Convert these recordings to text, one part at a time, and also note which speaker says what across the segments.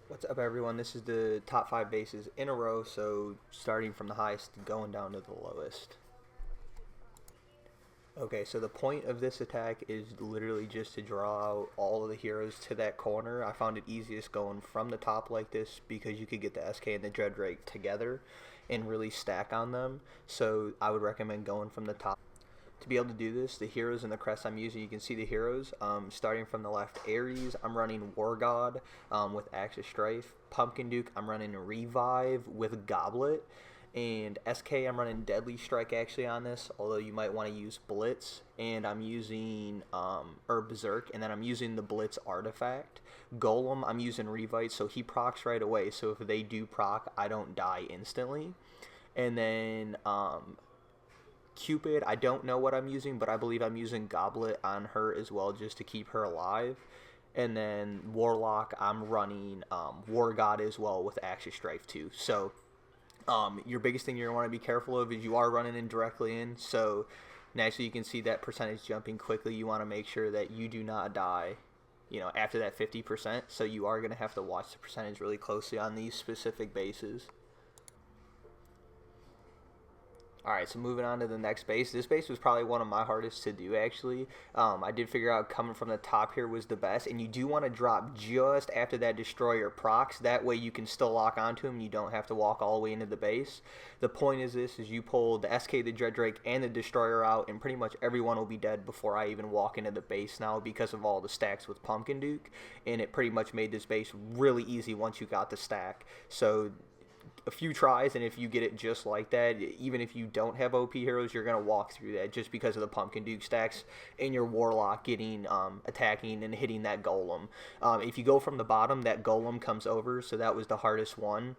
Speaker 1: What's up, everyone? This is the top 5 bases in a row, so starting from the highest, going down to the lowest. Okay, so the point of this attack is literally just to draw out all of the heroes to that corner. I found it easiest going from the top like this because you could get the SK and the Dreadrake together and really stack on them. So I would recommend going from the top. To be able to do this, the heroes and the crest I'm using, you can see the heroes. Starting from the left, Ares, I'm running War God with Axis Strife. Pumpkin Duke, I'm running Revive with Goblet. And SK, I'm running Deadly Strike actually on this, although you might want to use Blitz. And I'm using Berserk, and then I'm using the Blitz artifact. Golem, I'm using Revite, so he procs right away, so if they do proc, I don't die instantly. And then Cupid, I don't know what I'm using, but I believe I'm using Goblet on her as well just to keep her alive. And then Warlock, I'm running War God as well with Axis Strife too. So your biggest thing you're going to want to be careful of is you are running in directly in. So naturally you can see that percentage jumping quickly. You want to make sure that you do not die, after that 50%. So you are going to have to watch the percentage really closely on these specific bases. Alright, so moving on to the next base. This base was probably one of my hardest to do, actually. I did figure out coming from the top here was the best, and you do want to drop just after that Destroyer procs. That way you can still lock onto him and you don't have to walk all the way into the base. The point is this, is you pull the SK, the Dreadrake, and the Destroyer out, and pretty much everyone will be dead before I even walk into the base now because of all the stacks with Pumpkin Duke, and it pretty much made this base really easy once you got the stack. So a few tries, and if you get it just like that, even if you don't have OP heroes, you're going to walk through that just because of the Pumpkin Duke stacks and your Warlock getting attacking and hitting that Golem. If you go from the bottom, that Golem comes over, so that was the hardest one.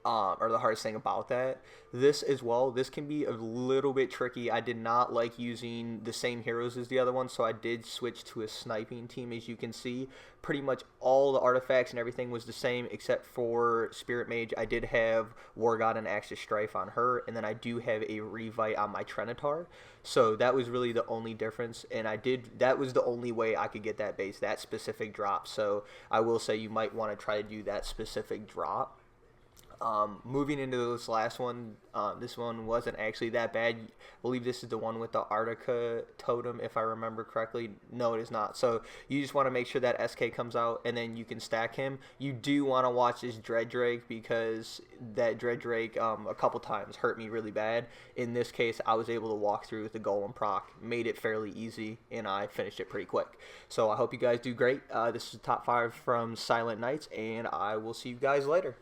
Speaker 1: Or the hardest thing about that. This as well, this can be a little bit tricky. I did not like using the same heroes as the other one, so I did switch to a sniping team. As you can see, pretty much all the artifacts and everything was the same except for Spirit Mage. I did have War God and Axis Strife on her, and then I do have a Revite on my Trinitar. So that was really the only difference, and that was the only way I could get that base, that specific drop. So I will say you might want to try to do that specific drop. Moving into this last one, this one wasn't actually that bad. I believe this is the one with the Arctica totem, if I remember correctly. No, it is not. So you just want to make sure that SK comes out, and then you can stack him. You do want to watch this Dreadrake because that Dreadrake a couple times hurt me really bad. In this case, I was able to walk through with the Golem proc, made it fairly easy, and I finished it pretty quick. So I hope you guys do great. This is the top 5 from Silent Knights, and I will see you guys later.